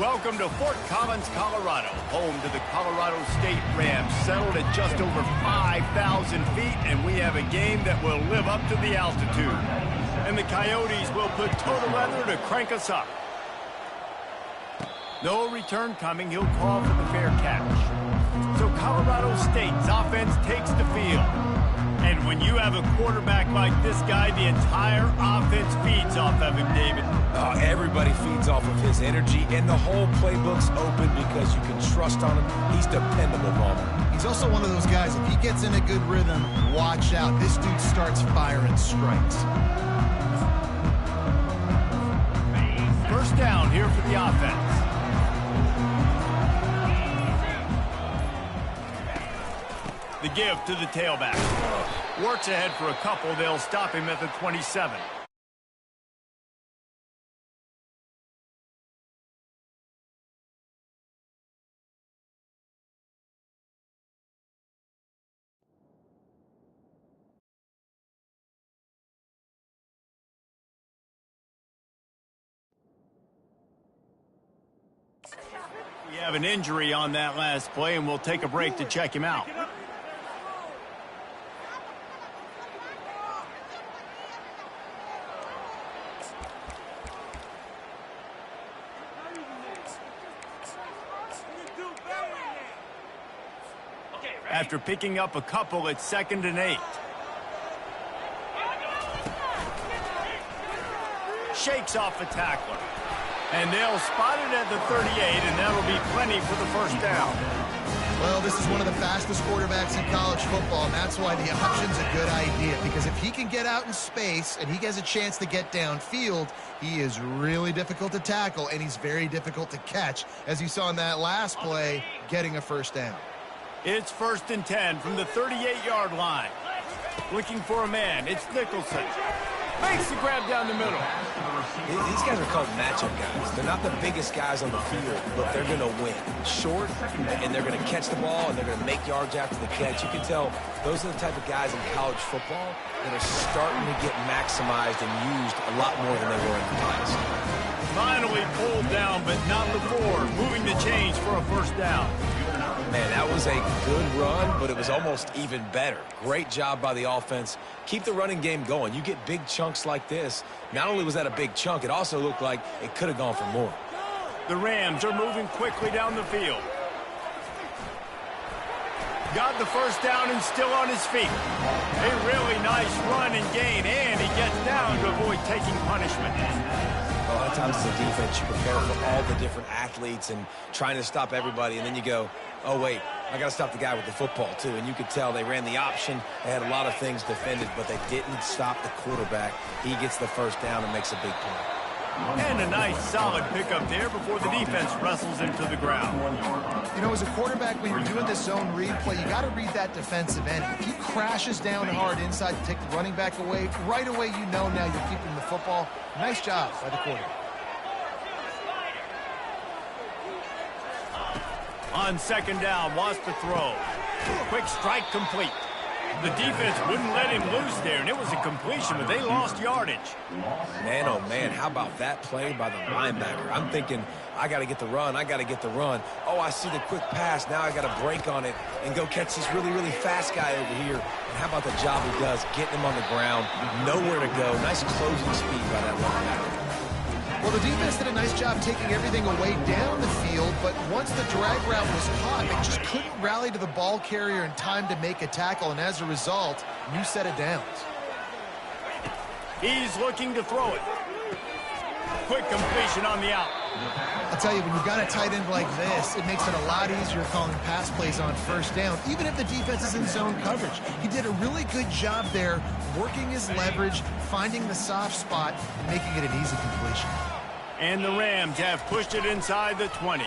Welcome to Fort Collins, Colorado, home to the Colorado State Rams, settled at just over 5,000 feet, and we have a game that will live up to the altitude. And the Coyotes will put total weather to crank us up. No return coming. He'll call for the fair catch. So Colorado State's offense takes the field. And when you have a quarterback like this guy, the entire offense feeds off of him, David. Everybody feeds off of his energy, and the whole playbook's open because you can trust on him. He's dependable, Ballmer. He's also one of those guys, if he gets in a good rhythm, watch out. This dude starts firing strikes. First down here for the offense. The give to the tailback. Works ahead for a couple. They'll stop him at the 27. We have an injury on that last play, and we'll take a break to check him out. After picking up a couple, it's 2nd and 8. Shakes off a tackler. And they'll spot it at the 38, and that'll be plenty for the first down. Well, this is one of the fastest quarterbacks in college football, and that's why the option's a good idea. Because if he can get out in space and he has a chance to get downfield, he is really difficult to tackle, and he's very difficult to catch, as you saw in that last play, getting a first down. It's 1st and 10 from the 38-yard line. Looking for a man. It's Nicholson. Makes the grab down the middle. These guys are called matchup guys. They're not the biggest guys on the field, but they're going to win. Short, and they're going to catch the ball, and they're going to make yards after the catch. You can tell those are the type of guys in college football that are starting to get maximized and used a lot more than they were in the past. Finally pulled down, but not before. Moving the chains for a first down. Man, that was a good run, but it was almost even better. Great job by the offense. Keep the running game going. You get big chunks like this. Not only was that a big chunk, it also looked like it could have gone for more. The Rams are moving quickly down the field. Got the first down and still on his feet. A really nice run and gain, and he gets down to avoid taking punishment. A lot of times as a defense, you prepare for all the different athletes and trying to stop everybody, and then you go, oh, wait, I got to stop the guy with the football, too. And you could tell they ran the option. They had a lot of things defended, but they didn't stop the quarterback. He gets the first down and makes a big play. And a nice, solid pickup there before the defense wrestles him to the ground. You know, as a quarterback, when you're doing this zone read play, you got to read that defensive end. If he crashes down hard inside to take the running back away, right away you know now you're keeping the football. Nice job by the quarterback. On 2nd down, wants to throw. Quick strike complete. The defense wouldn't let him loose there, and it was a completion, but they lost yardage. Man, oh, man, how about that play by the linebacker? I'm thinking, I got to get the run, I got to get the run. Oh, I see the quick pass. Now I got to break on it and go catch this really, really fast guy over here. And how about the job he does, getting him on the ground, nowhere to go. Nice closing speed by that linebacker. Well, the defense did a nice job taking everything away down the field, but once the drag route was caught, they just couldn't rally to the ball carrier in time to make a tackle, and as a result, new set of downs. He's looking to throw it. Quick completion on the out. I'll tell you, when you've got a tight end like this, it makes it a lot easier calling pass plays on first down, even if the defense is in zone coverage. He did a really good job there, working his leverage, finding the soft spot, and making it an easy completion. And the Rams have pushed it inside the 20.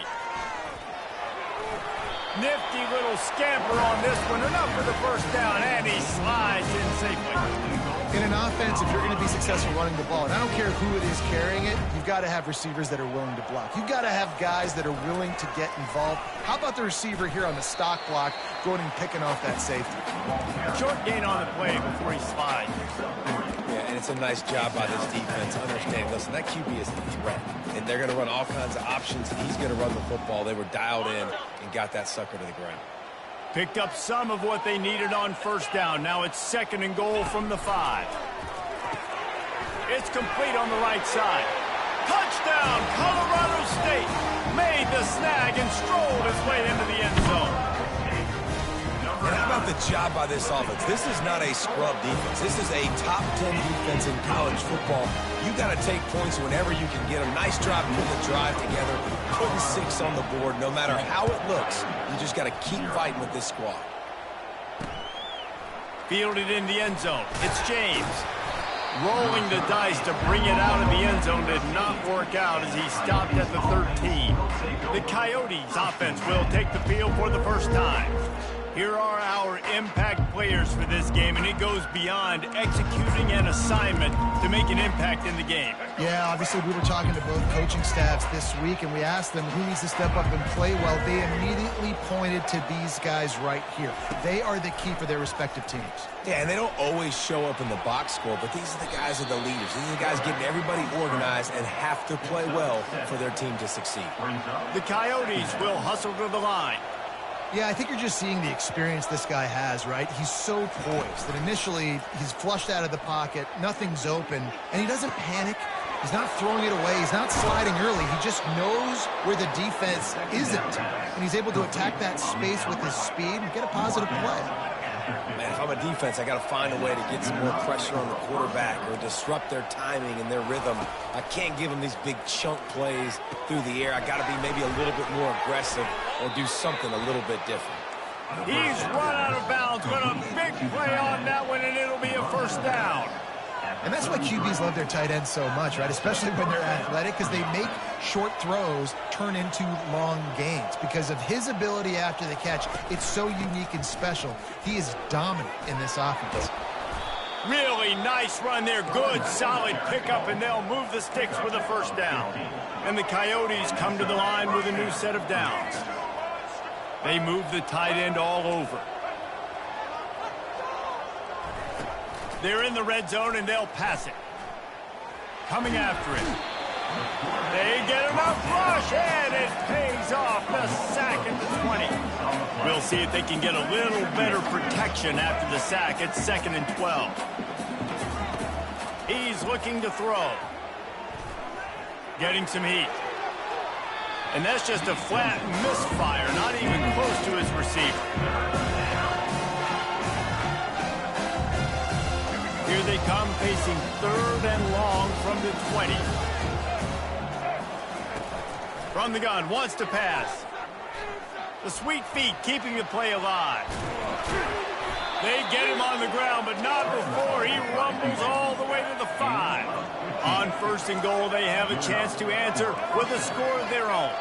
Nifty little scamper on this one, enough for the first down, and he slides in safely. In an offense, if you're going to be successful running the ball, and I don't care who it is carrying it, you've got to have receivers that are willing to block. You've got to have guys that are willing to get involved. How about the receiver here on the stock block going and picking off that safety? Short gain on the play before he slides. Yeah, and it's a nice job by this defense understanding, listen, that QB isn't a threat. and they're going to run all kinds of options, and he's going to run the football. They were dialed in and got that sucker to the ground. Picked up some of what they needed on first down. Now it's 2nd and goal from the 5. It's complete on the right side. Touchdown, Colorado State. Made the snag and strolled his way into the end zone. And how about the job by this offense? This is not a scrub defense. This is a top 10 defense in college football. You got to take points whenever you can get them. Nice job putting the drive together, putting 6 on the board. No matter how it looks, you just got to keep fighting with this squad. Fielded in the end zone. It's James. Rolling the dice to bring it out of the end zone did not work out as he stopped at the 13. The Coyotes offense will take the field for the first time. Here are our impact players for this game, and it goes beyond executing an assignment to make an impact in the game. Yeah, obviously we were talking to both coaching staffs this week, and we asked them who needs to step up and play well. They immediately pointed to these guys right here. They are the key for their respective teams. Yeah, and they don't always show up in the box score, but these are the guys that are the leaders. These are the guys getting everybody organized and have to play well for their team to succeed. The Coyotes will hustle to the line. Yeah, I think you're just seeing the experience this guy has, right? He's so poised that initially he's flushed out of the pocket, nothing's open, and he doesn't panic. He's not throwing it away. He's not sliding early. He just knows where the defense isn't, and he's able to attack that space with his speed and get a positive play. Man, if I'm a defense, I got to find a way to get some more pressure on the quarterback or disrupt their timing and their rhythm. I can't give them these big chunk plays through the air. I got to be maybe a little bit more aggressive or do something a little bit different. He's run out of bounds, but a big play on that one, and it'll be a first down. And that's why QBs love their tight ends so much, right? Especially when they're athletic, because they make short throws turn into long gains. Because of his ability after the catch, it's so unique and special. He is dominant in this offense. Really nice run there. Good, solid pickup, and they'll move the sticks for the first down. And the Coyotes come to the line with a new set of downs. They move the tight end all over. They're in the red zone, and they'll pass it. Coming after it. They get enough rush, and it pays off. The sack at the 20. We'll see if they can get a little better protection after the sack. It's 2nd and 12. He's looking to throw. Getting some heat. And that's just a flat misfire, not even close to his receiver. Here they come, facing 3rd and long from the 20. From the gun, wants to pass. The sweet feet keeping the play alive. They get him on the ground, but not before he rumbles all the way to the 5. On 1st and goal, they have a chance to answer with a score of their own.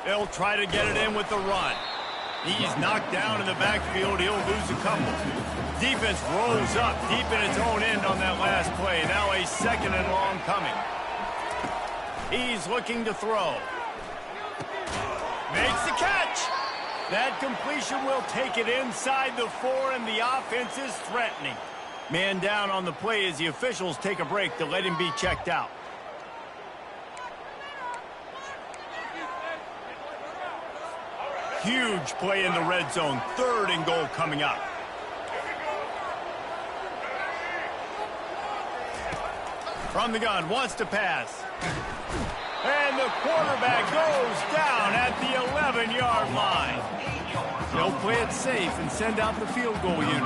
They'll try to get it in with the run. He's knocked down in the backfield. He'll lose a couple. Defense rolls up deep in its own end on that last play. Now a 2nd and long coming. He's looking to throw. Makes the catch. That completion will take it inside the 4, and the offense is threatening. Man down on the play as the officials take a break to let him be checked out. Huge play in the red zone. 3rd and goal coming up. From the gun, wants to pass. And the quarterback goes down at the 11-yard line. They'll play it safe and send out the field goal unit.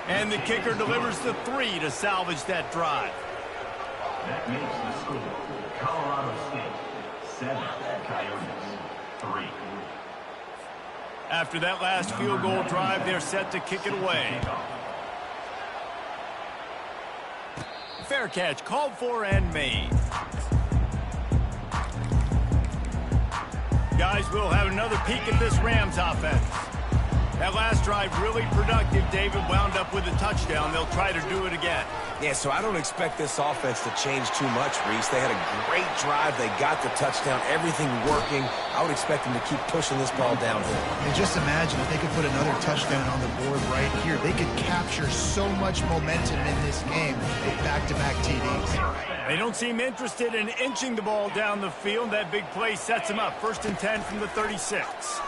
And the kicker delivers the 3 to salvage that drive. That makes the score Colorado State 7, Coyotes 3. After that last field goal drive, they're set to kick it away. Fair catch called for and made. Guys, we'll have another peek at this Rams offense. That last drive really productive. David wound up with a touchdown. They'll try to do it again. Yeah, so I don't expect this offense to change too much, Reese. They had a great drive. They got the touchdown. Everything working. I would expect them to keep pushing this ball downhill. And just imagine if they could put another touchdown on the board right here. They could capture so much momentum in this game with back-to-back TDs. They don't seem interested in inching the ball down the field. That big play sets them up. 1st and 10 from the 36.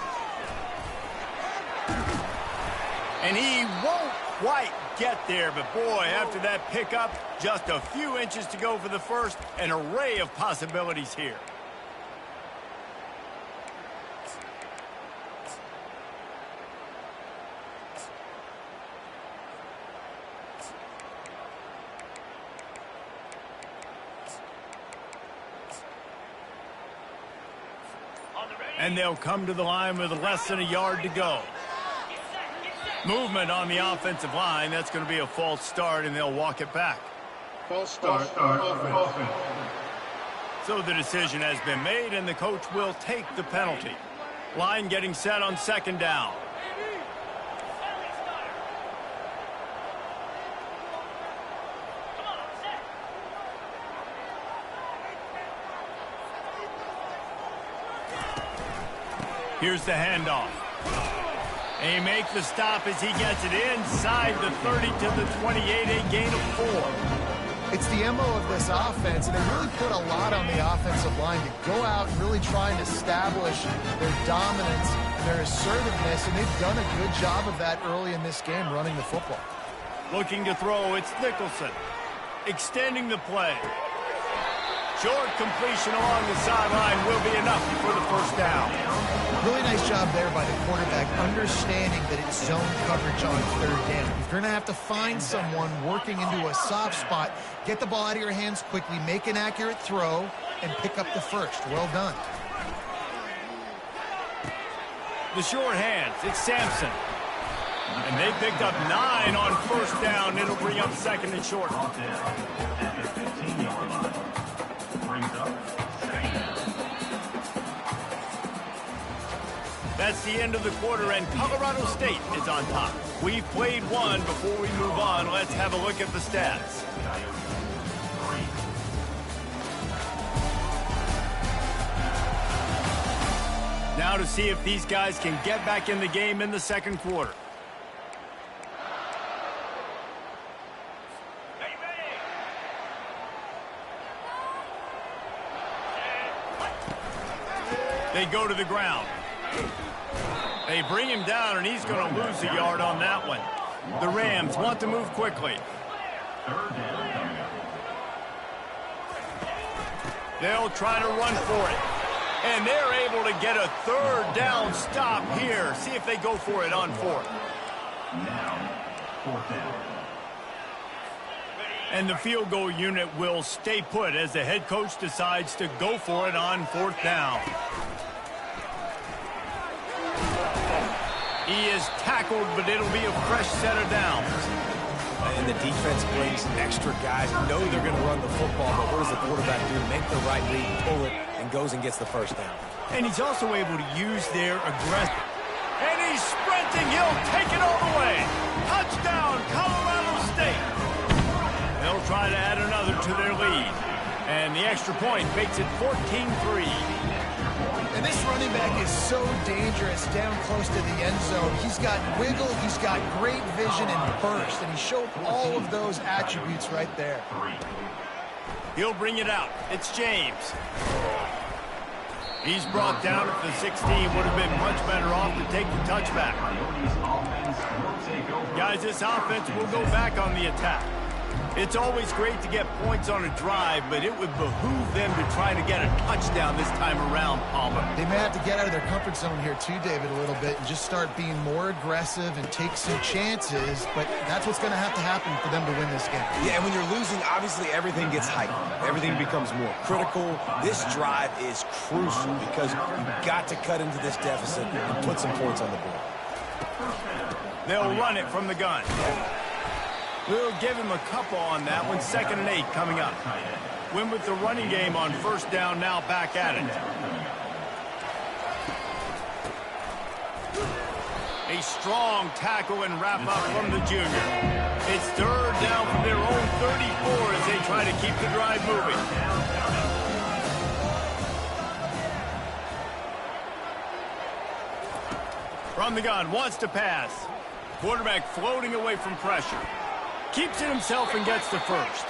And he won't quite get there, but boy, after that pickup, just a few inches to go for the first. An array of possibilities here. And they'll come to the line with less than a yard to go. Movement on the offensive line. That's going to be a false start, and they'll walk it back. False start. Offense. So the decision has been made, and the coach will take the penalty. Line getting set on 2nd down. Here's the handoff. They make the stop as he gets it inside the 30 to the 28, a gain of 4. It's the MO of this offense, and they really put a lot on the offensive line to go out and really try and establish their dominance, their assertiveness, and they've done a good job of that early in this game running the football. Looking to throw, it's Nicholson. Extending the play. Short completion along the sideline will be enough for the 1st down. Really nice job there by the quarterback, understanding that it's zone coverage on 3rd down. You're going to have to find someone working into a soft spot, get the ball out of your hands quickly, make an accurate throw, and pick up the first. Well done. The short hands, it's Sampson. And they picked up 9 on 1st down. It'll bring up 2nd and short. That's the end of the quarter, and Colorado State is on top. We've played one. Before we move on, let's have a look at the stats. Now to see if these guys can get back in the game in the 2nd quarter. They go to the ground. They bring him down, and he's going to lose a yard on that one. The Rams want to move quickly. They'll try to run for it. And they're able to get a 3rd down stop here. See if they go for it on 4th. Now, 4th down. And the field goal unit will stay put as the head coach decides to go for it on 4th down. He is tackled, but it'll be a fresh set of downs. And the defense brings extra guys. Know they're going to run the football, but what does the quarterback do? Make the right read, pull it, and goes and gets the 1st down. And he's also able to use their aggressive. And he's sprinting. He'll take it all the way. Touchdown, Colorado State. They'll try to add another to their lead. And the extra point makes it 14-3. And this running back is so dangerous down close to the end zone. He's got wiggle, he's got great vision and burst, and he showed all of those attributes right there. He'll bring it out. It's James. He's brought down at the 16. Would have been much better off to take the touchback. Guys, this offense will go back on the attack. It's always great to get points on a drive, but it would behoove them to try to get a touchdown this time around, Palmer. They may have to get out of their comfort zone here too, David, a little bit and just start being more aggressive and take some chances, but that's what's going to happen for them to win this game. Yeah, and when you're losing, obviously everything gets heightened. Everything becomes more critical. This drive is crucial because you've got to cut into this deficit and put some points on the board. They'll run it from the gun. We'll give him a couple on that one. 2nd and 8 coming up. Win with the running game on 1st down, now back at it. A A strong tackle and wrap-up from the junior. It's third down from their own 34 as they try to keep the drive moving. From the gun, wants to pass. Quarterback floating away from pressure. Keeps it himself and gets the first.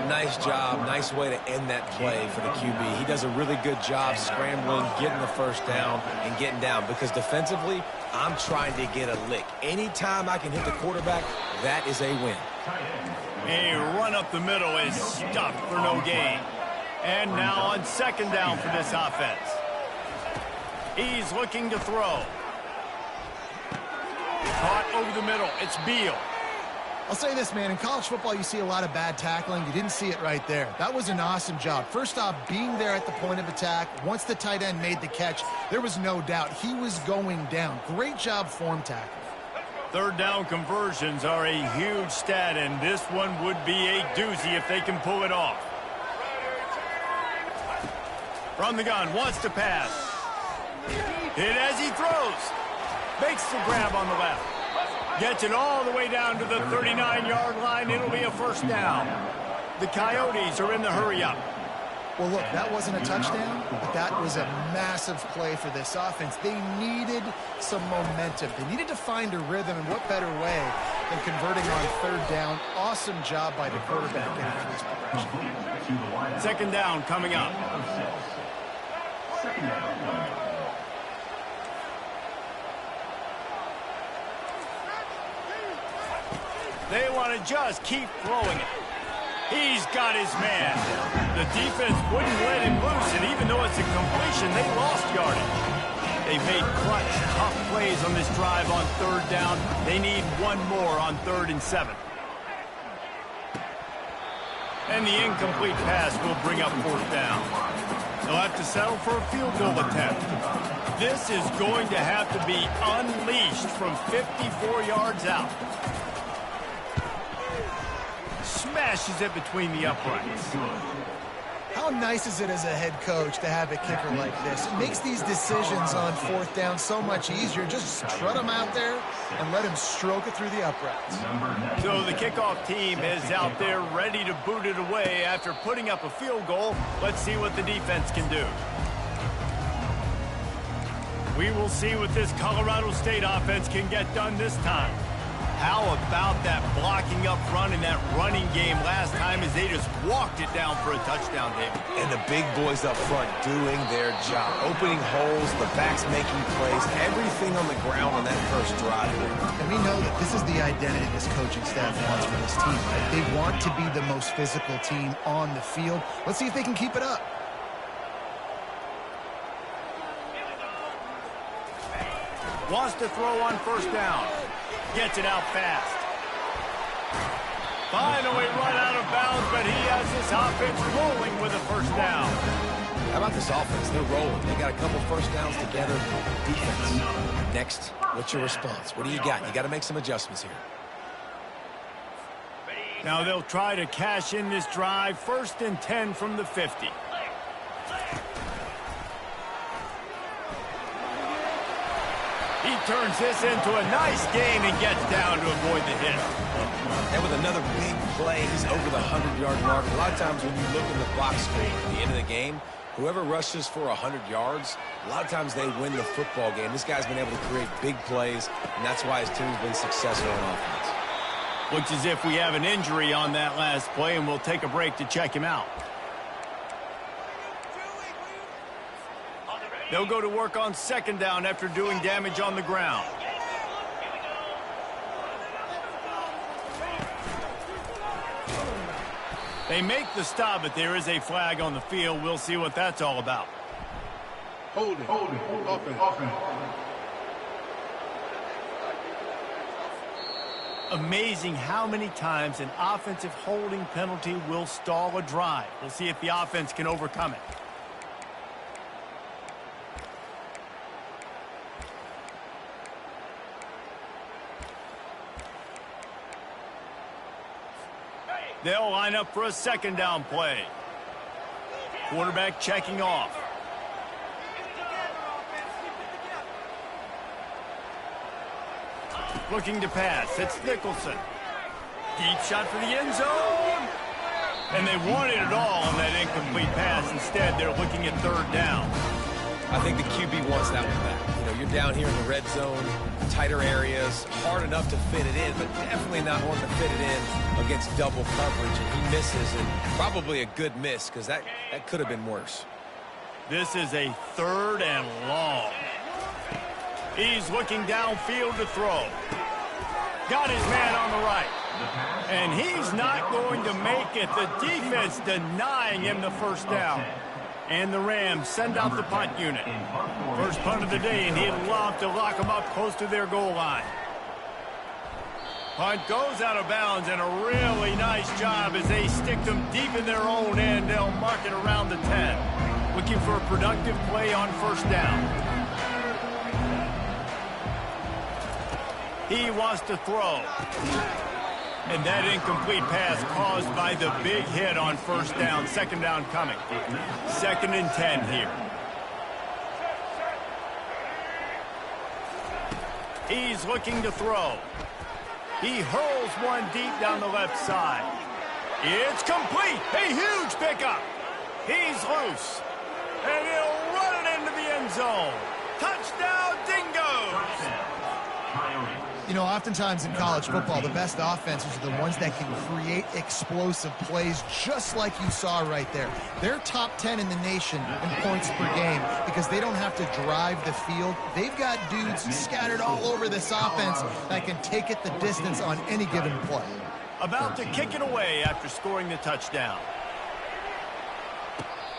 Nice job. Nice way to end that play for the QB. He does a really good job scrambling, getting the first down, and getting down. Because defensively, I'm trying to get a lick. Anytime I can hit the quarterback, that is a win. A run up the middle is stuffed for no gain. And now on second down for this offense. He's looking to throw. Caught over the middle. It's Beal. I'll say this, man. In college football, you see a lot of bad tackling. You didn't see it right there. That was an awesome job. First off, being there at the point of attack. Once the tight end made the catch, there was no doubt he was going down. Great job form tackle. Third down conversions are a huge stat, and this one would be a doozy if they can pull it off. From the gun, wants to pass. Hit as he throws. Makes the grab on the left. Gets it all the way down to the 39-yard line. It'll be a first down. The Coyotes are in the hurry-up. Well, look, that wasn't a touchdown, but that was a massive play for this offense. They needed some momentum. They needed to find a rhythm, and what better way than converting on third down. Awesome job by the quarterback getting for this progression. Second down coming up. They want to just keep throwing it. He's got his man. The defense wouldn't let him loose, and even though it's a completion, they lost yardage. They've made clutch, tough plays on this drive on third down. They need one more on 3rd and 7. And the incomplete pass will bring up 4th down. They'll have to settle for a field goal attempt. This is going to have to be unleashed from 54 yards out. Smashes it between the uprights. How nice is it as a head coach to have a kicker like this? It makes these decisions on 4th down so much easier. Just trot him out there and let him stroke it through the uprights. So the kickoff team is out there ready to boot it away after putting up a field goal. Let's see what the defense can do. We will see what this Colorado State offense can get done this time. How about that blocking up front and that running game last time as they just walked it down for a touchdown, David? And the big boys up front doing their job. Opening holes, the backs making plays, everything on the ground on that first drive. And we know that this is the identity this coaching staff wants for this team. Right? They want to be the most physical team on the field. Let's see if they can keep it up. Wants to throw on 1st down. Gets it out fast. Finally run out of bounds, but he has this offense rolling with a 1st down. How about this offense? They're rolling. They got a couple 1st downs together. Defense. Next, what's your response? What do you got? You got to make some adjustments here. Now they'll try to cash in this drive. 1st and 10 from the 50. He turns this into a nice gain and gets down to avoid the hit. And with another big play, he's over the 100-yard mark. A lot of times when you look in the box score at the end of the game, whoever rushes for 100 yards, a lot of times they win the football game. This guy's been able to create big plays, and that's why his team's been successful on offense. Looks as if we have an injury on that last play, and we'll take a break to check him out. They'll go to work on 2nd down after doing damage on the ground. They make the stop, but there is a flag on the field. We'll see what that's all about. Holding. Offense. Amazing how many times an offensive holding penalty will stall a drive. We'll see if the offense can overcome it. They'll line up for a 2nd down play. Quarterback checking off. Looking to pass. It's Nicholson. Deep shot for the end zone. And they wanted it all on that incomplete pass. Instead, they're looking at third down. I think the QB wants that one back. You know, you're down here in the red zone, tighter areas, hard enough to fit it in, but definitely not wanting to fit it in against double coverage. And he misses, and probably a good miss because that could have been worse. This is a third and long. He's looking downfield to throw. Got his man on the right. And he's not going to make it. The defense denying him the first down. And the Rams send out the punt unit. First punt of the day, and he'd love to lock them up close to their goal line. Punt goes out of bounds, and a really nice job as they stick them deep in their own end. They'll mark it around the 10. Looking for a productive play on first down. He wants to throw. And that incomplete pass caused by the big hit on first down. Second down coming. 2nd and 10 here. He's looking to throw. He hurls one deep down the left side. It's complete. A huge pickup. He's loose. And he'll run it into the end zone. Touchdown, Dingoes! You know, oftentimes in college football, the best offenses are the ones that can create explosive plays, just like you saw right there. They're top 10 in the nation in points per game because they don't have to drive the field. They've got dudes scattered all over this offense that can take it the distance on any given play. About to kick it away after scoring the touchdown.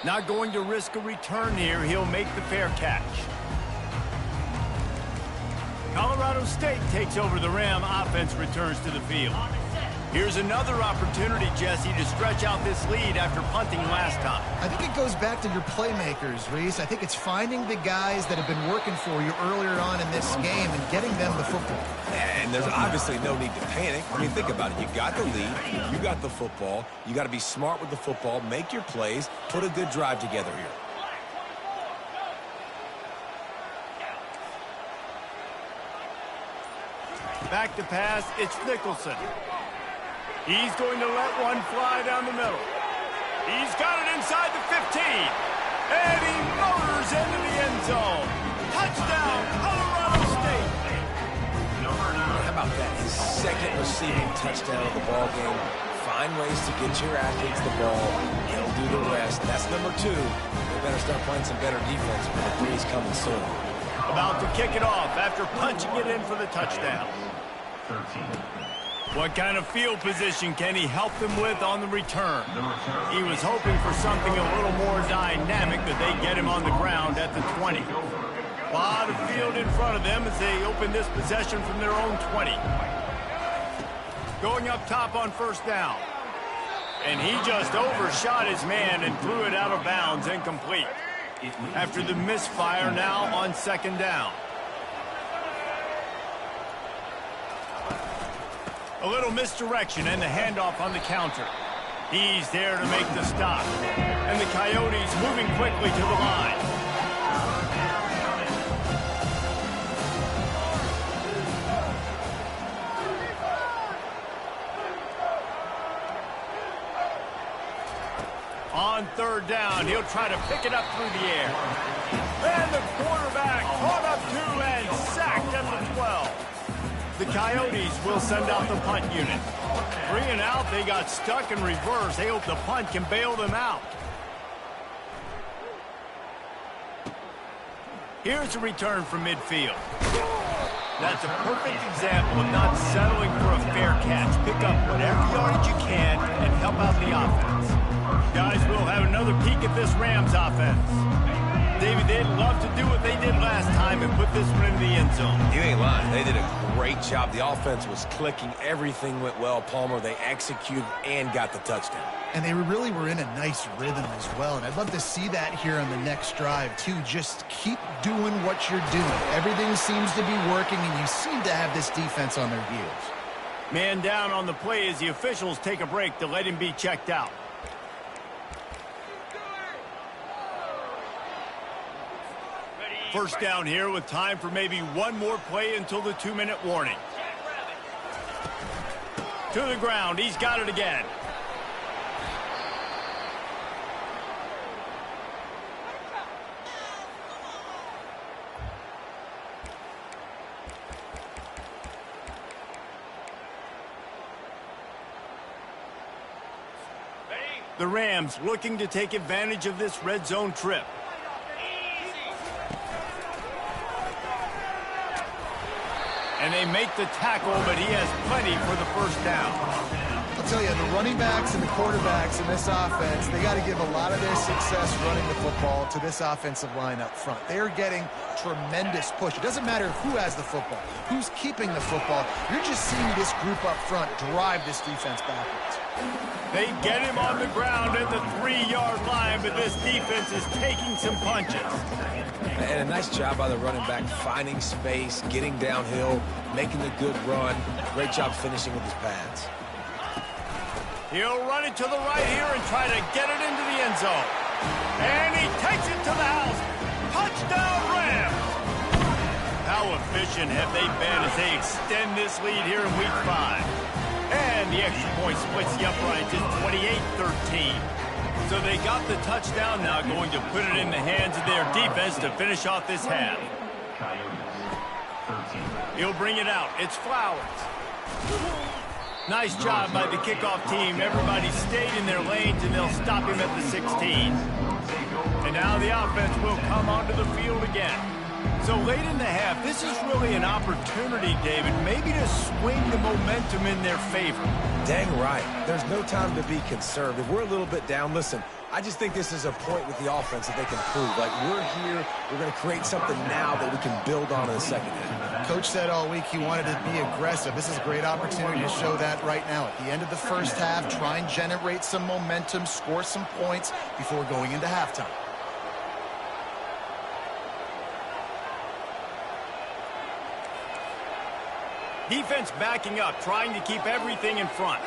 Not going to risk a return here. He'll make the fair catch. Colorado State takes over the Ram. Offense returns to the field. Here's another opportunity, Jesse, to stretch out this lead after punting last time. I think it goes back to your playmakers, Reese. I think it's finding the guys that have been working for you earlier on in this game and getting them the football. And there's obviously no need to panic. I mean, think about it. You got the lead. You got the football. You got to be smart with the football. Make your plays. Put a good drive together here. Back to pass, it's Nicholson. He's going to let one fly down the middle. He's got it inside the 15. And he motors into the end zone. Touchdown, Colorado State. How about that? His second receiving touchdown of the ball game. Find ways to get your athletes the ball. He'll do the rest. That's number 2. They better start playing some better defense when the 3's coming soon. About to kick it off after punching it in for the touchdown. 13. What kind of field position can he help them with on the return? He was hoping for something a little more dynamic, that they get him on the ground at the 20. A lot of field in front of them as they open this possession from their own 20. Going up top on first down. And he just overshot his man and threw it out of bounds, incomplete. After the misfire, now on second down. A little misdirection and the handoff on the counter. He's there to make the stop. And the Coyotes moving quickly to the line. On third down, he'll try to pick it up through the air. And the quarterback caught up to and sacked at the 12. The Coyotes will send out the punt unit. 3 and out, they got stuck in reverse. They hope the punt can bail them out. Here's a return from midfield. That's a perfect example of not settling for a fair catch. Pick up whatever yardage you can and help out the offense. Guys, we'll have another peek at this Rams offense. David, they'd love to do what they did last time and put this one in the end zone. You ain't lying. They did a great job. The offense was clicking. Everything went well, Palmer. They executed and got the touchdown. And they really were in a nice rhythm as well. And I'd love to see that here on the next drive, too. Just keep doing what you're doing. Everything seems to be working, and you seem to have this defense on their heels. Man down on the play as the officials take a break to let him be checked out. First down here with time for maybe one more play until the 2-minute warning. To the ground. He's got it again. The Rams looking to take advantage of this red zone trip. And they make the tackle, but he has plenty for the first down. I'll tell you, the running backs and the quarterbacks in this offense, they got to give a lot of their success running the football to this offensive line up front. They're getting tremendous push. It doesn't matter who has the football, who's keeping the football. You're just seeing this group up front drive this defense backwards. They get him on the ground at the 3-yard line, but this defense is taking some punches. And a nice job by the running back, finding space, getting downhill, making a good run. Great job finishing with his pads. He'll run it to the right here and try to get it into the end zone. And he takes it to the house. Touchdown, Rams! How efficient have they been as they extend this lead here in Week 5? And the extra point splits the uprights at 28-13. So they got the touchdown, now going to put it in the hands of their defense to finish off this half. He'll bring it out. It's Flowers. Nice job by the kickoff team. Everybody stayed in their lanes, and they'll stop him at the 16. And now the offense will come onto the field again. So late in the half, this is really an opportunity, David, maybe to swing the momentum in their favor. Dang right. There's no time to be concerned. If we're a little bit down, listen, I just think this is a point with the offense that they can prove. Like, we're here, we're going to create something now that we can build on in the second half. Coach said all week he wanted to be aggressive. This is a great opportunity to show that right now. At the end of the first half, try and generate some momentum, score some points before going into halftime. Defense backing up, trying to keep everything in front.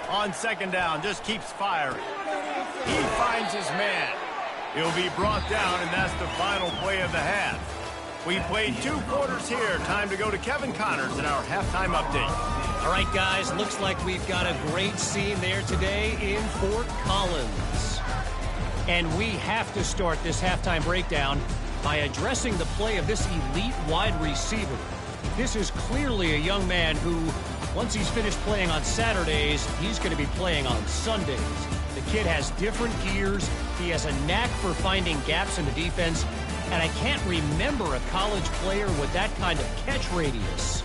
On second down, just keeps firing. He finds his man. He'll be brought down, and that's the final play of the half. We played 2 quarters here. Time to go to Kevin Connors in our halftime update. All right, guys, looks like we've got a great scene there today in Fort Collins. And we have to start this halftime breakdown by addressing the play of this elite wide receiver. This is clearly a young man who, once he's finished playing on Saturdays, he's going to be playing on Sundays. The kid has different gears. He has a knack for finding gaps in the defense. And I can't remember a college player with that kind of catch radius.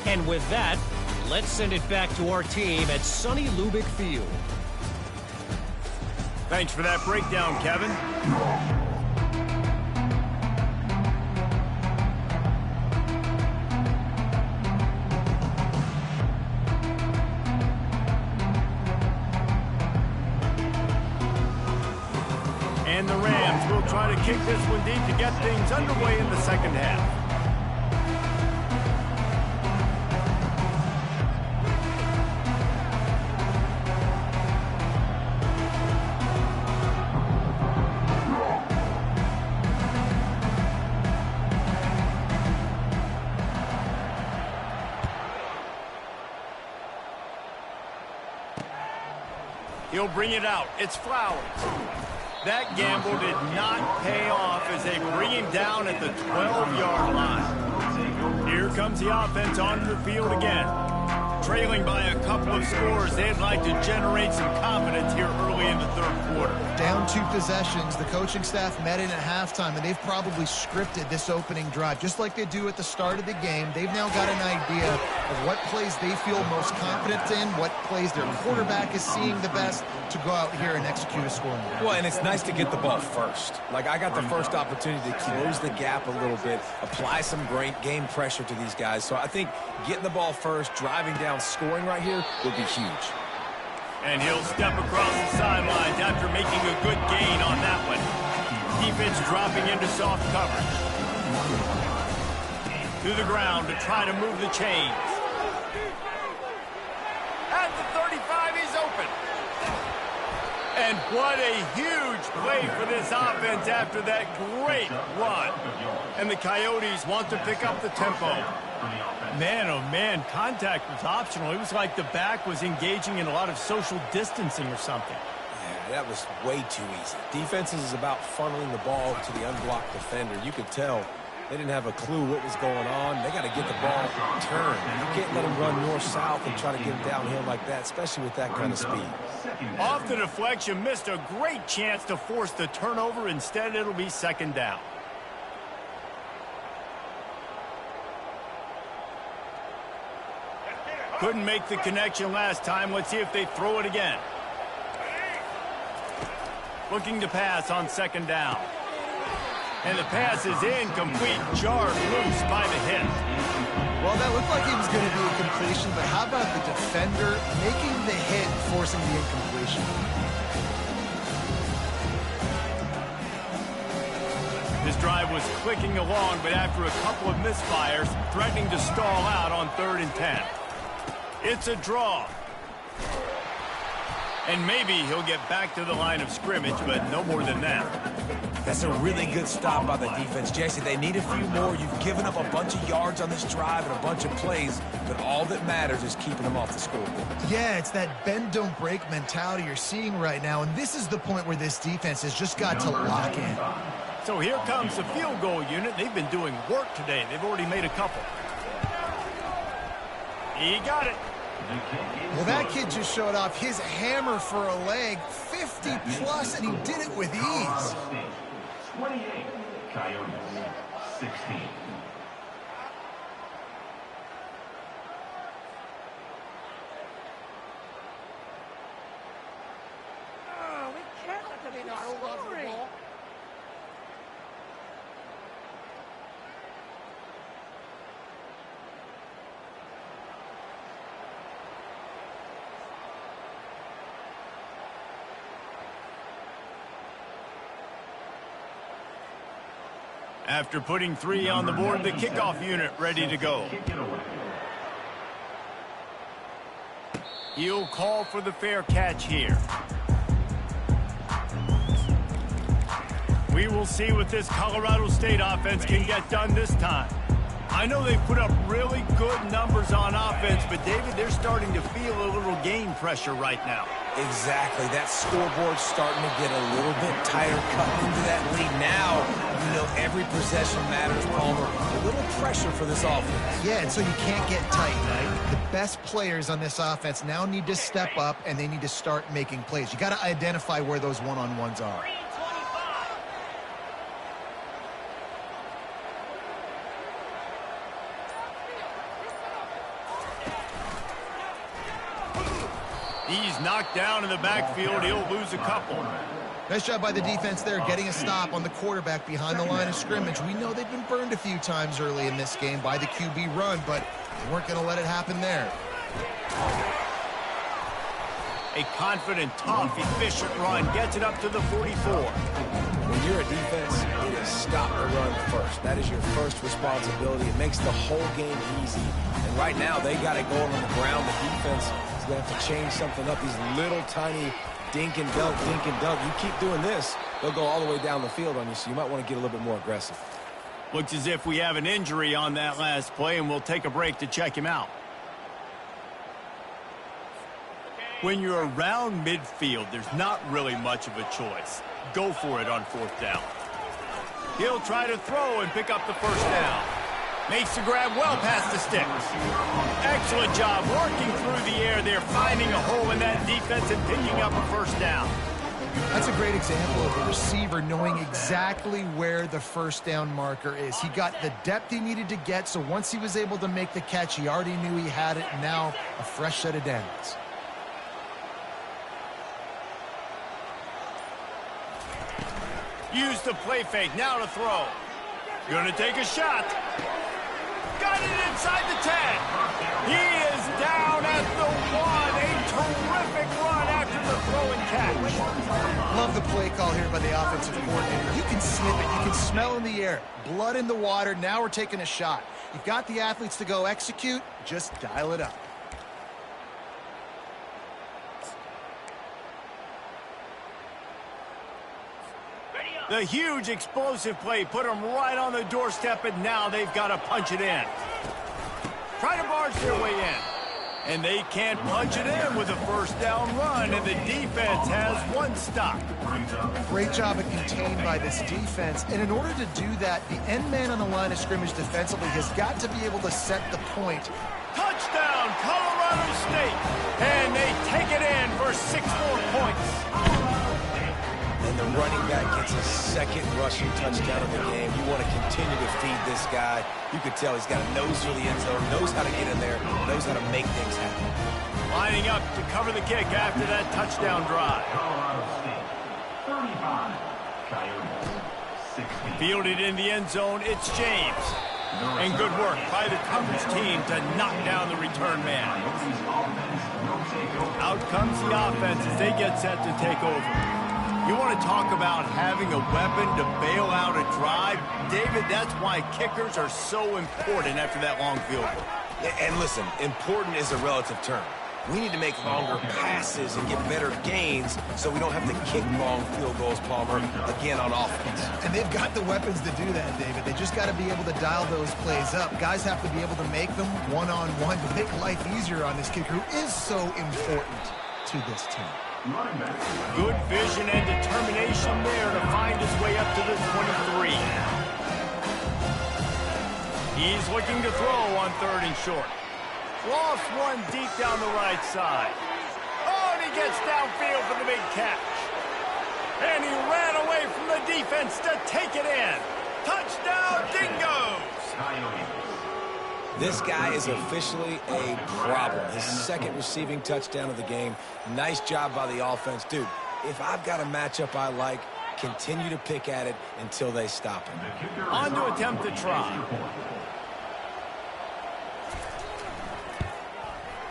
And with that, let's send it back to our team at sunny Lubick Field. Thanks for that breakdown, Kevin. And the Rams will try to kick this one deep to get things underway in the second half. He'll bring it out. It's Flowers. That gamble did not pay off as they bring him down at the 12-yard line. Here comes the offense onto the field again. Trailing by a couple of scores, they'd like to generate some confidence here early in the third quarter. Down 2 possessions, the coaching staff met in at halftime, and they've probably scripted this opening drive. Just like they do at the start of the game, they've now got an idea of what plays they feel most confident in, what plays their quarterback is seeing the best to go out here and execute a scoring drive. Well, and it's nice to get the ball first. Like, I got the first opportunity to close the gap a little bit, apply some great game pressure to these guys. So I think getting the ball first, driving down, scoring right here would be huge. And he'll step across the sidelines after making a good gain on that one. Defense dropping into soft coverage. To the ground to try to move the chains. At the 35, he's open. And what a huge play for this offense after that great run. And the Coyotes want to pick up the tempo. Man, oh man, contact was optional. It was like the back was engaging in a lot of social distancing or something. Yeah, that was way too easy. Defenses is about funneling the ball to the unblocked defender. You could tell they didn't have a clue what was going on. They got to get the ball turned. You can't let them run north-south and try to get them downhill like that, especially with that kind of speed. Off the deflection, missed a great chance to force the turnover. Instead, it'll be second down. Couldn't make the connection last time. Let's see if they throw it again. Looking to pass on second down. And the pass is incomplete, jarred loose by the hit. Well, that looked like it was going to be a completion, but how about the defender making the hit, forcing the incompletion? This drive was clicking along, but after a couple of misfires, threatening to stall out on 3rd and 10. It's a draw. And maybe he'll get back to the line of scrimmage, but no more than that. That's a really good stop by the defense, Jesse. They need a few more. You've given up a bunch of yards on this drive and a bunch of plays, but all that matters is keeping them off the scoreboard. Yeah, it's that bend, don't break mentality you're seeing right now, and this is the point where this defense has just got to lock in. So here comes the field goal unit. They've been doing work today. They've already made a couple. He got it. Well, that kid just showed off his hammer for a leg, 50-plus, and he did it with ease. 28, Coyotes, 16. Oh, we can't let them in our scoring. After putting 3 on the board, the kickoff unit ready to go. He'll call for the fair catch here. We will see what this Colorado State offense can get done this time. I know they put up really good numbers on offense, but David, they're starting to feel a little game pressure right now. Exactly. That scoreboard's starting to get a little bit tighter, cutting into that lead. Now, you know, every possession matters, Palmer. A little pressure for this offense. Yeah, and so you can't get tight, right? The best players on this offense now need to step up, and they need to start making plays. You got to identify where those one-on-ones are. He's knocked down in the backfield. He'll lose a couple. Nice job by the defense there, getting a stop on the quarterback behind the line of scrimmage. We know they've been burned a few times early in this game by the QB run, but they weren't going to let it happen there. A confident, tough, efficient run gets it up to the 44. When you're a defense, it is stop the run first. That is your first responsibility. It makes the whole game easy. And right now, they got it going on the ground. The defense is going to have to change something up. These little tiny dink and dunk, dink and dunk. You keep doing this, they'll go all the way down the field on you, so you might want to get a little bit more aggressive. Looks as if we have an injury on that last play, and we'll take a break to check him out. When you're around midfield, there's not really much of a choice. Go for it on 4th down. He'll try to throw and pick up the first down. Makes the grab well past the sticks. Excellent job working through the air there, finding a hole in that defense and picking up a first down. That's a great example of a receiver knowing exactly where the first down marker is. He got the depth he needed to get, so once he was able to make the catch, he already knew he had it, and now a fresh set of downs. Use the play fake, now to throw. Gonna take a shot. Got it inside the 10. He is down at the 1. A terrific run after the throw and catch. Love the play call here by the offensive coordinator. You can sniff it. You can smell in the air. Blood in the water. Now we're taking a shot. You've got the athletes to go execute. Just dial it up. The huge explosive play put them right on the doorstep, and now they've got to punch it in. Try to barge their way in. And they can't punch it in with a first down run, and the defense has one stop. Great job of contained by this defense. And in order to do that, the end man on the line of scrimmage defensively has got to be able to set the point. Touchdown, Colorado State. And they take it in for 6 more points. And the running back gets his second rushing touchdown of the game. You want to continue to feed this guy. You could tell he's got a nose for the end zone, knows how to get in there, knows how to make things happen. Lining up to cover the kick after that touchdown drive. Colorado State, 35. Coyotes, 16. Fielded in the end zone, it's James. And good work by the coverage team to knock down the return man. Out comes the offense as they get set to take over. You want to talk about having a weapon to bail out a drive? David, that's why kickers are so important after that long field goal. And listen, important is a relative term. We need to make longer passes and get better gains so we don't have to kick long field goals, Palmer, again on offense. And they've got the weapons to do that, David. They just got to be able to dial those plays up. Guys have to be able to make them one-on-one to make life easier on this kicker, who is so important to this team. Good vision and determination there to find his way up to the 23. He's looking to throw on 3rd and short. Lost one deep down the right side. Oh, and he gets downfield for the big catch. And he ran away from the defense to take it in. Touchdown, Dingoes! This guy is officially a problem. His second receiving touchdown of the game. Nice job by the offense. Dude, if I've got a matchup I like, continue to pick at it until they stop him. On to attempt the try.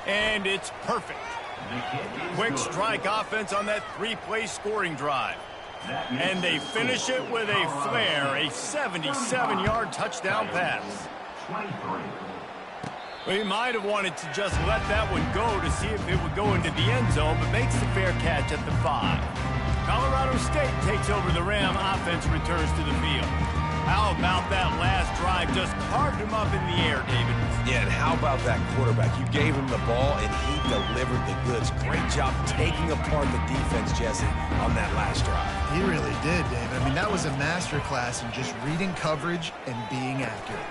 And it's perfect. Quick strike offense on that 3-play scoring drive. And they finish it with a flare, a 77-yard touchdown pass. We might have wanted to just let that one go to see if it would go into the end zone, but makes the fair catch at the 5. Colorado State takes over the Ram. Offense returns to the field. How about that last drive? Just carved him up in the air, David. Yeah, and how about that quarterback? You gave him the ball, and he delivered the goods. Great job taking apart the defense, Jesse, on that last drive. He really did, David. I mean, that was a masterclass in just reading coverage and being accurate.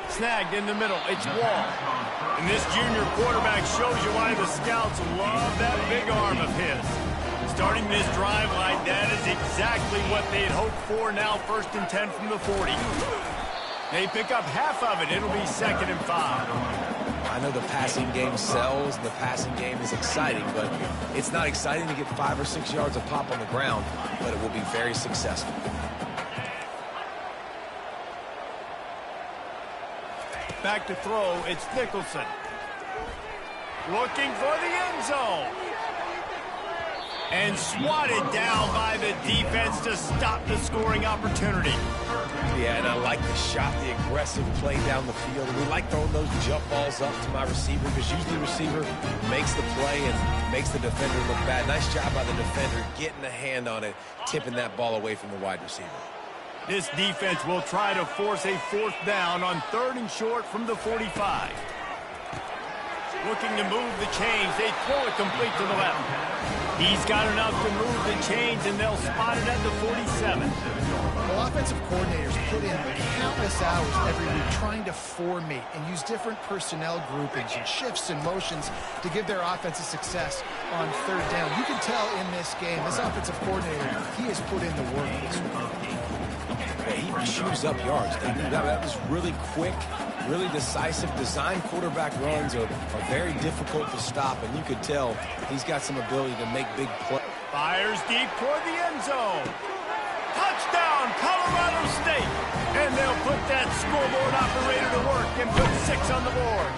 Snagged in the middle. It's Wall. And this junior quarterback shows you why the scouts love that big arm of his. Starting this drive like that is exactly what they'd hoped for. Now 1st and 10 from the 40. They pick up half of it. It'll be 2nd and 5. I know the passing game sells, and the passing game is exciting, but it's not exciting to get 5 or 6 yards of pop on the ground, but it will be very successful. Back to throw, it's Nicholson. Looking for the end zone. And swatted down by the defense to stop the scoring opportunity. Yeah, and I like the shot, the aggressive play down the field. And we like throwing those jump balls up to my receiver because usually the receiver makes the play and makes the defender look bad. Nice job by the defender getting a hand on it, tipping that ball away from the wide receiver. This defense will try to force a 4th down on 3rd and short from the 45. Looking to move the chains. They throw it complete to the left. He's got enough to move the chains, and they'll spot it at the 47. Well, offensive coordinators put in countless hours every week trying to formate and use different personnel groupings and shifts and motions to give their offensive success on 3rd down. You can tell in this game, this offensive coordinator, he has put in the work this week. Yeah, he chews up yards. That was really quick, really decisive. Design quarterback runs are very difficult to stop, and you could tell he's got some ability to make big plays. Fires deep toward the end zone. Touchdown, Colorado State. And they'll put that scoreboard operator to work and put 6 on the board.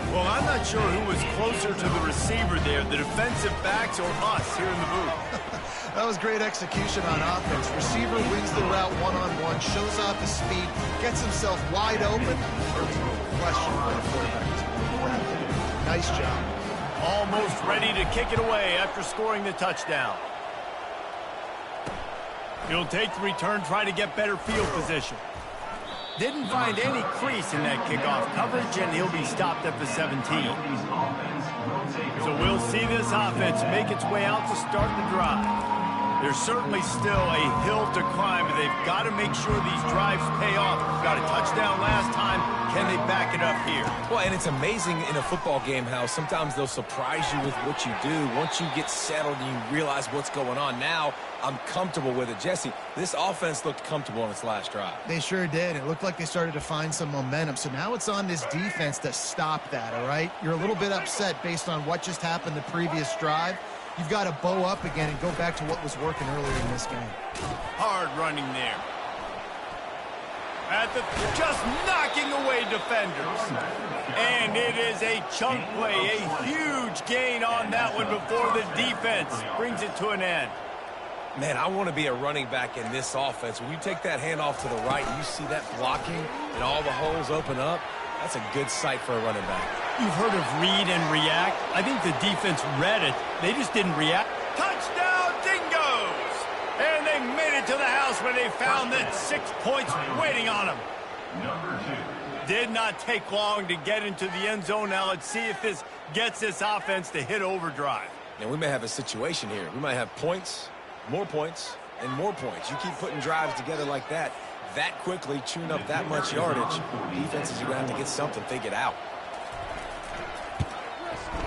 Well, I'm not sure who was closer to the receiver there, the defensive backs or us here in the booth. That was great execution on offense. Receiver wins the route one-on-one, shows off his speed, gets himself wide open. There's no question for the quarterback. Nice job. Almost ready to kick it away after scoring the touchdown. He'll take the return, try to get better field position. Didn't find any crease in that kickoff coverage, and he'll be stopped at the 17. So we'll see this offense make its way out to start the drive. There's certainly still a hill to climb, but they've got to make sure these drives pay off. Got a touchdown last time. Can they back it up here? Well, and it's amazing in a football game how sometimes they'll surprise you with what you do. Once you get settled and you realize what's going on, now I'm comfortable with it. Jesse, this offense looked comfortable on its last drive. They sure did. It looked like they started to find some momentum. So now it's on this defense to stop that, all right? You're a little bit upset based on what just happened the previous drive. You've got to bow up again and go back to what was working earlier in this game. Hard running there. Just knocking away defenders. And it is a chunk play, a huge gain on that one before the defense brings it to an end. Man, I want to be a running back in this offense. When you take that handoff to the right, you see that blocking and all the holes open up. That's a good sight for a running back. You've heard of read and react. I think the defense read it. They just didn't react. Touchdown, Dingoes! And they made it to the house where they found that 6 points waiting on them. Did not take long to get into the end zone. Now let's see if this gets this offense to hit overdrive. And we may have a situation here. We might have points, and more points. You keep putting drives together like that quickly, chewing up that much yardage, defenses are going to have to get something figured out.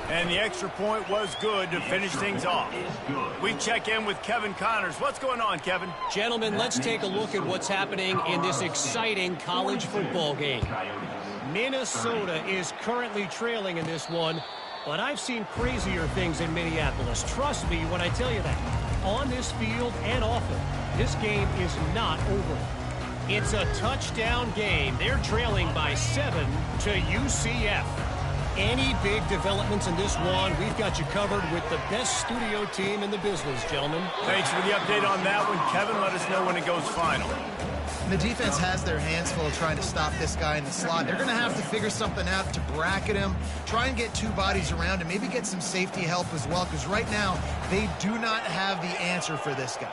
And the extra point was good to finish things off. We check in with Kevin Connors. What's going on, Kevin? Gentlemen, let's take a look at what's happening in this exciting college football game. Minnesota is currently trailing in this one, but I've seen crazier things in Minneapolis. Trust me when I tell you that. On this field and off it, this game is not over. It's a touchdown game. They're trailing by 7 to UCF. Any big developments in this one, we've got you covered with the best studio team in the business, gentlemen. Thanks for the update on that one, Kevin. Let us know when it goes final. The defense has their hands full trying to stop this guy in the slot. They're going to have to figure something out to bracket him, try and get two bodies around him, maybe get some safety help as well, because right now they do not have the answer for this guy.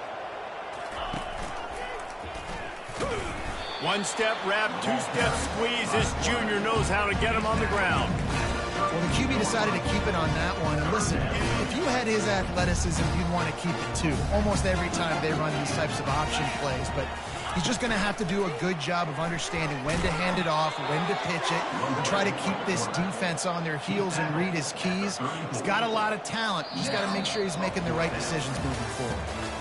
One-step wrap, two-step squeeze. This junior knows how to get him on the ground. Well, the QB decided to keep it on that one. And listen, if you had his athleticism, you'd want to keep it too. Almost every time they run these types of option plays. But he's just going to have to do a good job of understanding when to hand it off, when to pitch it, and try to keep this defense on their heels and read his keys. He's got a lot of talent. He's got to make sure he's making the right decisions moving forward.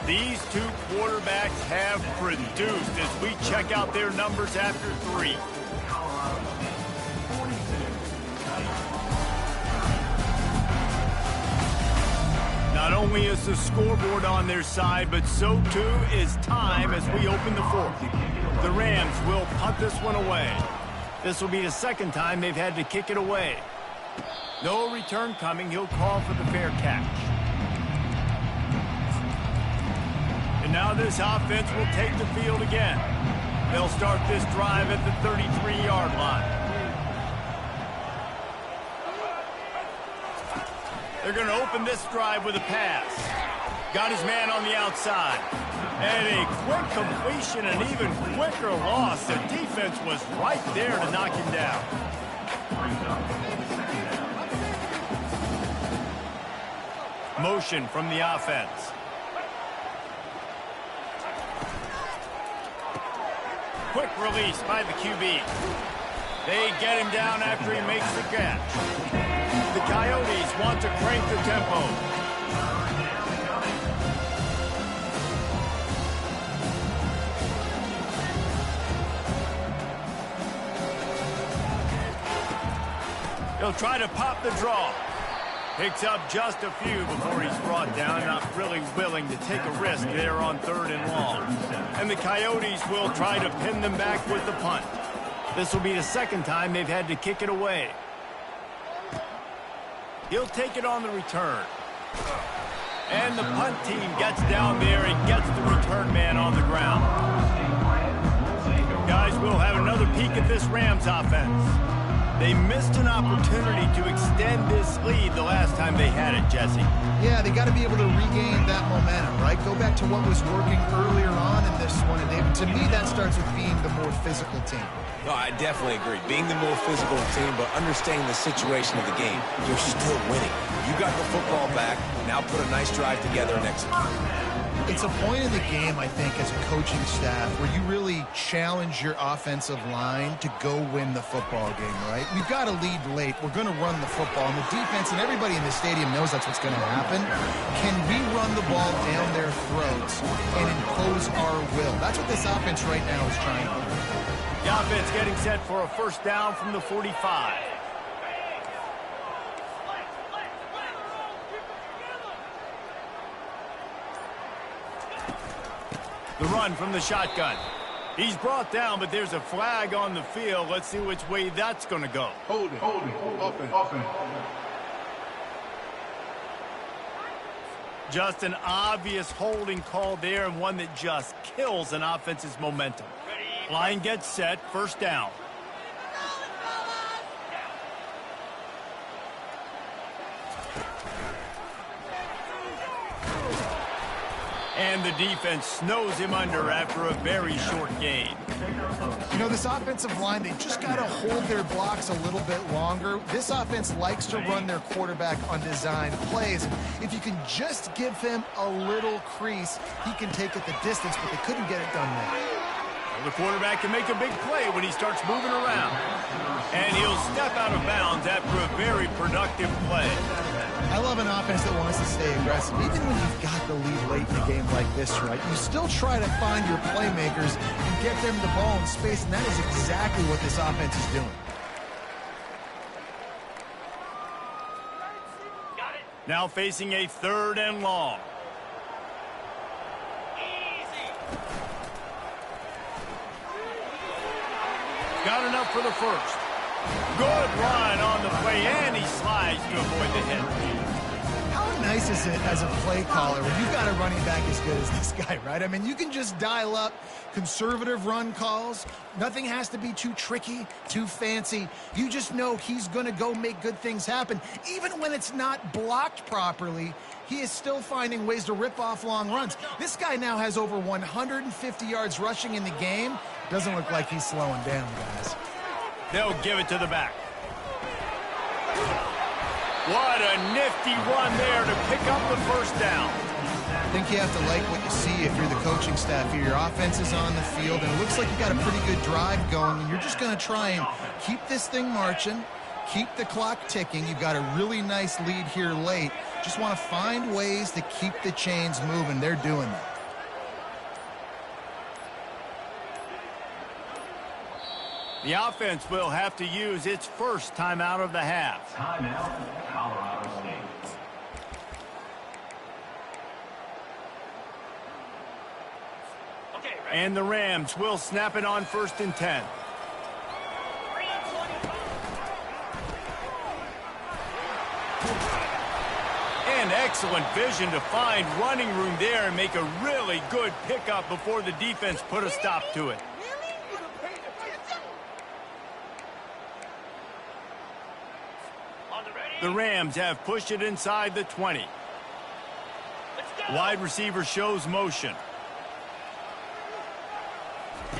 These two quarterbacks have produced as we check out their numbers after 3. Not only is the scoreboard on their side, but so too is time as we open the 4th. The Rams will punt this one away. This will be the second time they've had to kick it away. No return coming. He'll call for the fair catch. And now this offense will take the field again. They'll start this drive at the 33-yard line. They're going to open this drive with a pass. Got his man on the outside. And a quick completion, an even quicker loss. The defense was right there to knock him down. Motion from the offense. Quick release by the QB. They get him down after he makes the catch. The Coyotes want to crank the tempo. He'll try to pop the draw. Picks up just a few before he's brought down. Not really willing to take a risk there on 3rd and long. And the Coyotes will try to pin them back with the punt. This will be the second time they've had to kick it away. He'll take it on the return. And the punt team gets down there and gets the return man on the ground. Guys, we'll have another peek at this Rams offense. They missed an opportunity to extend this lead the last time they had it, Jesse. Yeah, they got to be able to regain that momentum, right? Go back to what was working earlier on in this one. And to me, that starts with being the more physical team. No, I definitely agree. Being the more physical team, but understanding the situation of the game. You're still winning. You got the football back. Now put a nice drive together and execute. It's a point in the game, I think, as a coaching staff, where you really challenge your offensive line to go win the football game, right? We've got to lead late. We're going to run the football. And the defense and everybody in the stadium knows that's what's going to happen. Can we run the ball down their throats and impose our will? That's what this offense right now is trying to do. The offense getting set for a first down from the 45. The run from the shotgun. He's brought down, but there's a flag on the field. Let's see which way that's going to go. Hold it. Offense. Just an obvious holding call there, and one that just kills an offense's momentum. Line gets set, first down. And the defense snows him under after a very short gain. You know, this offensive line, they just got to hold their blocks a little bit longer. This offense likes to run their quarterback on design plays. If you can just give him a little crease, he can take it the distance, but they couldn't get it done there. Well, the quarterback can make a big play when he starts moving around. And he'll step out of bounds after a very productive play. I love an offense that wants to stay aggressive. Even when you've got the lead late in a game like this, right, you still try to find your playmakers and get them the ball in space, and that is exactly what this offense is doing. Now facing a third and long. Got enough for the first. Good run on the play, and he slides to avoid the hit. How nice is it as a play caller when you've got a running back as good as this guy, right? I mean, you can just dial up conservative run calls. Nothing has to be too tricky, too fancy. You just know he's going to go make good things happen. Even when it's not blocked properly, he is still finding ways to rip off long runs. This guy now has over 150 yards rushing in the game. Doesn't look like he's slowing down, guys. They'll give it to the back. What a nifty run there to pick up the first down. I think you have to like what you see if you're the coaching staff here. Your offense is on the field, and it looks like you got a pretty good drive going, and you're just going to try and keep this thing marching, keep the clock ticking. You've got a really nice lead here late. Just want to find ways to keep the chains moving. They're doing that. The offense will have to use its first timeout of the half. Timeout, Colorado State. And the Rams will snap it on 1st and 10. And excellent vision to find running room there and make a really good pickup before the defense put a stop to it. The Rams have pushed it inside the 20. Wide receiver shows motion.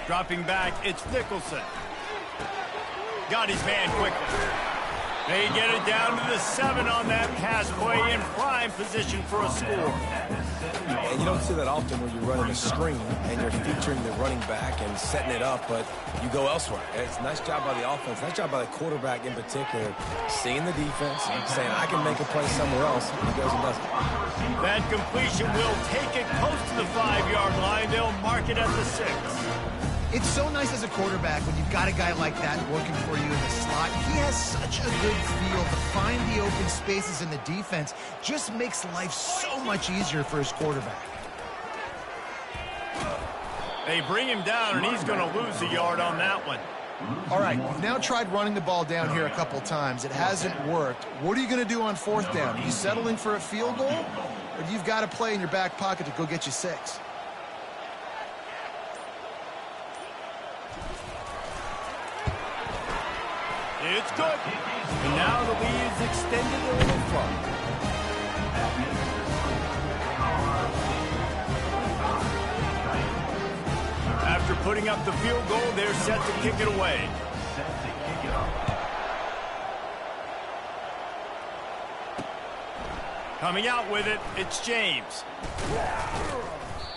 Dropping back, it's Nicholson. Got his man quickly. They get it down to the 7 on that pass play in prime position for a score. And you don't see that often where you're running a screen and you're featuring the running back and setting it up, but you go elsewhere. It's a nice job by the offense, nice job by the quarterback in particular, seeing the defense and saying, I can make a play somewhere else. And he goes and does it. That completion will take it close to the 5-yard line. They'll mark it at the 6. It's so nice as a quarterback when you've got a guy like that working for you in the slot. He has such a good feel to find the open spaces in the defense. Just makes life so much easier for his quarterback. They bring him down, and he's going to lose a yard on that one. All right, we've now tried running the ball down here a couple times. It hasn't worked. What are you going to do on 4th down? Are you settling for a field goal? Or do you've got a play in your back pocket to go get you 6? It's good. And now the lead is extended a little further. After putting up the field goal, they're set to kick it away. Coming out with it, it's James.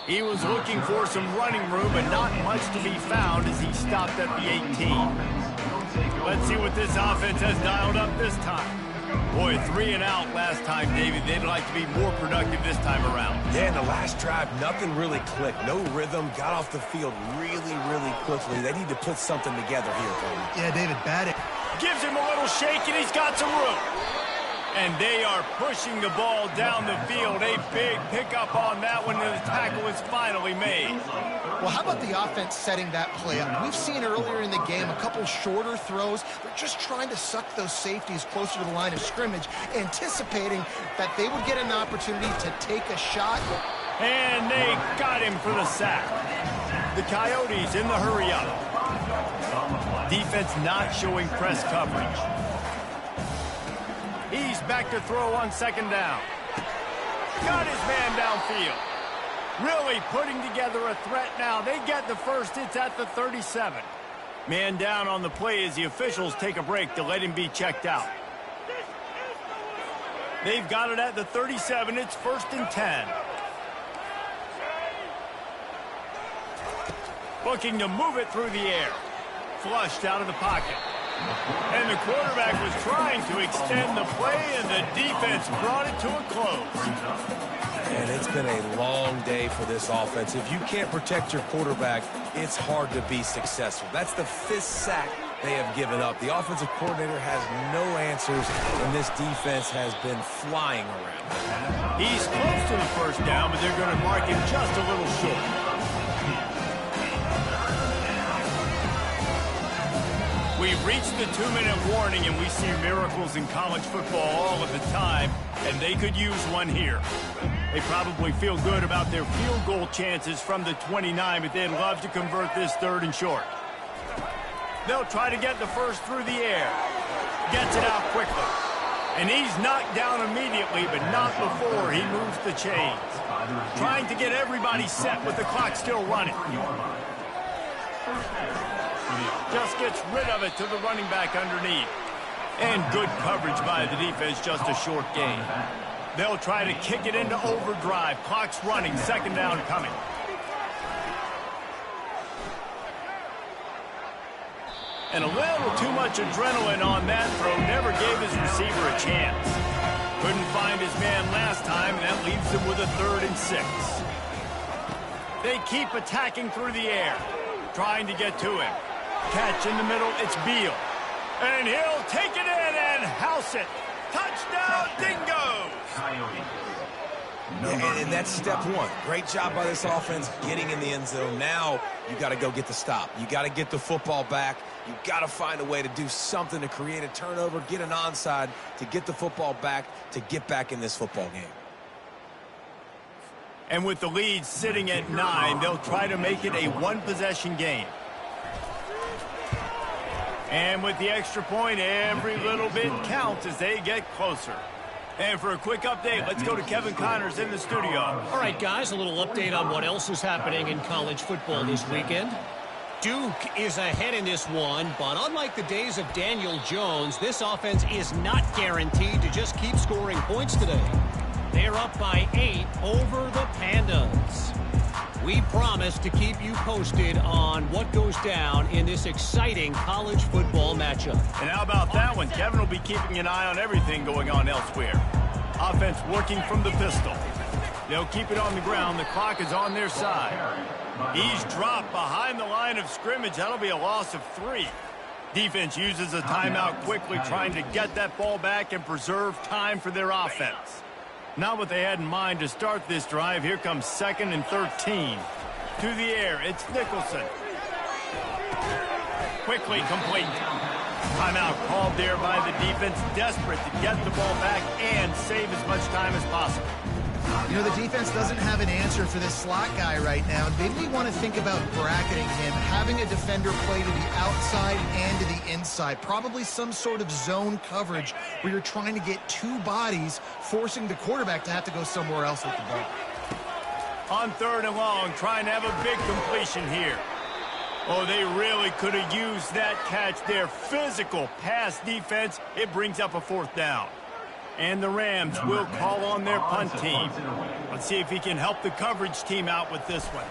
He was looking for some running room, but not much to be found as he stopped at the 18. Let's see what this offense has dialed up this time. Boy, 3 and out last time, David. They'd like to be more productive this time around. Yeah, in the last drive, nothing really clicked. No rhythm, got off the field really, really quickly. They need to put something together here, Tony. Yeah, David, bad it. Gives him a little shake, and he's got some room. And they are pushing the ball down the field. A big pickup on that one, and the tackle is finally made. Well, how about the offense setting that play up? We've seen earlier in the game a couple shorter throws. They're just trying to suck those safeties closer to the line of scrimmage, anticipating that they would get an opportunity to take a shot. And they got him for the sack. The Coyotes in the hurry-up. Defense not showing press coverage. He's back to throw on second down. Got his man downfield. Really putting together a threat now. They get the first. It's at the 37. Man down on the play as the officials take a break to let him be checked out. They've got it at the 37. It's 1st and 10. Looking to move it through the air. Flushed out of the pocket. And the quarterback was trying to extend the play, and the defense brought it to a close. And it's been a long day for this offense. If you can't protect your quarterback, it's hard to be successful. That's the 5th sack they have given up. The offensive coordinator has no answers, and this defense has been flying around. He's close to the first down, but they're going to mark him just a little short. We've reached the 2-minute warning, and we see miracles in college football all of the time, and they could use one here. They probably feel good about their field goal chances from the 29, but they'd love to convert this 3rd and short. They'll try to get the first through the air. Gets it out quickly. And he's knocked down immediately, but not before he moves the chains. Trying to get everybody set with the clock still running. Just gets rid of it to the running back underneath. And good coverage by the defense, just a short gain. They'll try to kick it into overdrive. Clock's running, 2nd down coming. And a little too much adrenaline on that throw. Never gave his receiver a chance. Couldn't find his man last time, and that leaves him with a 3rd and 6. They keep attacking through the air, trying to get to him. Catch in the middle, it's Beal. And he'll take it in and house it. Touchdown, Dingo! And that's step 1. Great job by this offense getting in the end zone. Now you got to go get the stop. You got to get the football back. You got to find a way to do something to create a turnover, get an onside, to get the football back, to get back in this football game. And with the lead sitting at 9, they'll try to make it a 1-possession game. And with the extra point, every little bit counts as they get closer. And for a quick update, let's go to Kevin Connors in the studio. All right, guys, a little update on what else is happening in college football this weekend. Duke is ahead in this one, but unlike the days of Daniel Jones, this offense is not guaranteed to just keep scoring points today. They're up by 8 over the Pandas. We promise to keep you posted on what goes down in this exciting college football matchup. And how about that one? Kevin will be keeping an eye on everything going on elsewhere. Offense working from the pistol. They'll keep it on the ground. The clock is on their side. He's dropped behind the line of scrimmage. That'll be a loss of 3. Defense uses a timeout quickly, trying to get that ball back and preserve time for their offense. Not what they had in mind to start this drive. Here comes 2nd and 13. To the air, it's Nicholson. Quickly complete. Timeout called there by the defense, desperate to get the ball back and save as much time as possible. You know, the defense doesn't have an answer for this slot guy right now. And maybe we want to think about bracketing him, having a defender play to the outside and to the inside. Probably some sort of zone coverage where you're trying to get two bodies, forcing the quarterback to have to go somewhere else with the ball. On 3rd and long, trying to have a big completion here. Oh, they really could have used that catch there. Physical pass defense. It brings up a 4th down. And the Rams will call on their punt team. Let's see if he can help the coverage team out with this one.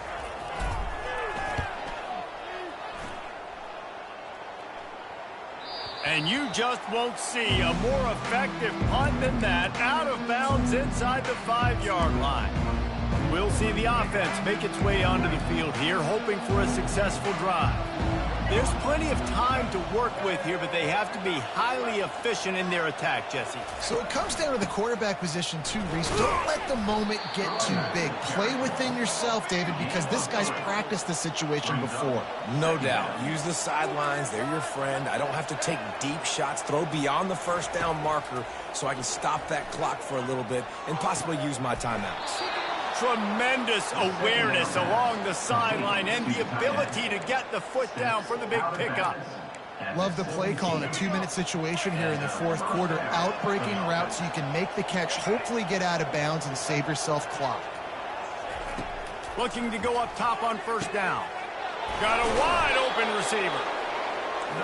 And you just won't see a more effective punt than that. Out of bounds inside the 5-yard line. We'll see the offense make its way onto the field here, hoping for a successful drive. There's plenty of time to work with here, but they have to be highly efficient in their attack, Jesse. So it comes down to the quarterback position too, Reese. Don't let the moment get too big. Play within yourself, David, because this guy's practiced the situation before. No doubt. Use the sidelines. They're your friend. I don't have to take deep shots, throw beyond the 1st down marker so I can stop that clock for a little bit and possibly use my timeouts. Tremendous awareness along the sideline and the ability to get the foot down for the big pickup. Love the play call in a 2-minute situation here in the 4th quarter. Out-breaking route so you can make the catch, hopefully get out of bounds and save yourself clock. Looking to go up top on 1st down. Got a wide open receiver.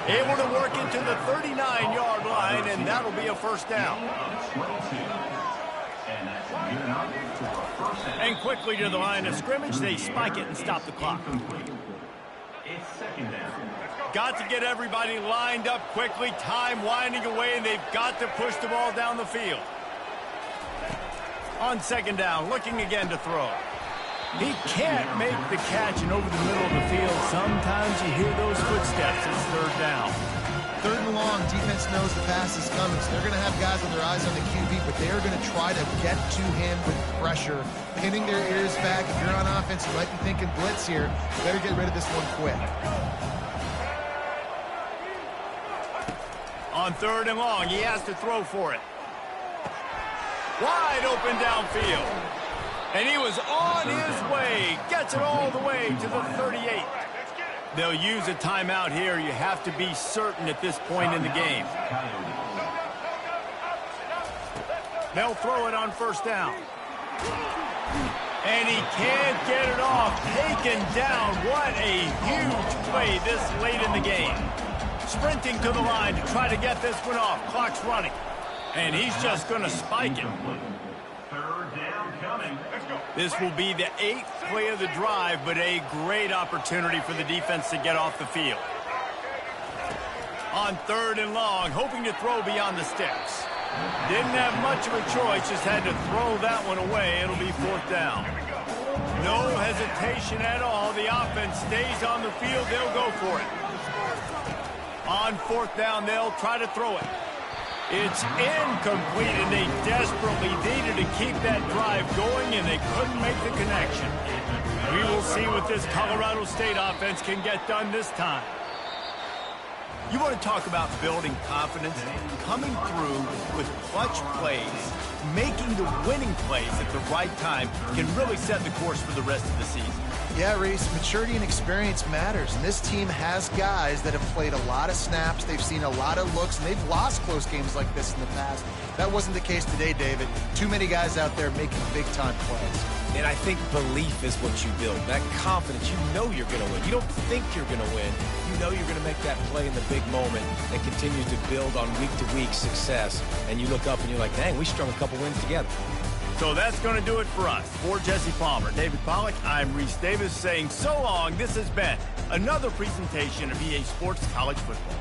Able to work into the 39-yard line, and that'll be a 1st down. And quickly to the line of scrimmage, they spike it and stop the clock. It's 2nd down. Got to get everybody lined up quickly. Time winding away, and they've got to push the ball down the field. On 2nd down, looking again to throw. He can't make the catch, and over the middle of the field, sometimes you hear those footsteps. It's 3rd down. 3rd and long, defense knows the pass is coming, so they're going to have guys with their eyes on the QB, but they are going to try to get to him with pressure, pinning their ears back. If you're on offense, you might be thinking blitz here. You better get rid of this one quick. On 3rd and long, he has to throw for it. Wide open downfield. And he was on his way. Gets it all the way to the 38. They'll use a timeout here. You have to be certain at this point in the game. They'll throw it on 1st down. And he can't get it off. Taken down. What a huge play this late in the game. Sprinting to the line to try to get this one off. Clock's running. And he's just going to spike it. 3rd down coming. Let's go. This will be the 8th play of the drive, but a great opportunity for the defense to get off the field. On 3rd and long, hoping to throw beyond the sticks. Didn't have much of a choice, just had to throw that one away. It'll be 4th down. No hesitation at all. The offense stays on the field. They'll go for it. On 4th down, they'll try to throw it. It's incomplete, and they desperately needed to keep that drive going, and they couldn't make the connection. We will see what this Colorado State offense can get done this time. You want to talk about building confidence? Coming through with clutch plays, making the winning plays at the right time can really set the course for the rest of the season. Yeah, Reese, maturity and experience matters, and this team has guys that have played a lot of snaps, they've seen a lot of looks, and they've lost close games like this in the past. That wasn't the case today, David. Too many guys out there making big-time plays. And I think belief is what you build. That confidence, you know you're going to win. You don't think you're going to win. You know you're going to make that play in the big moment that continues to build on week-to-week success. And you look up and you're like, dang, we strung a couple wins together. So that's going to do it for us. For Jesse Palmer, David Pollack, I'm Reese Davis saying so long. This has been another presentation of EA Sports College Football.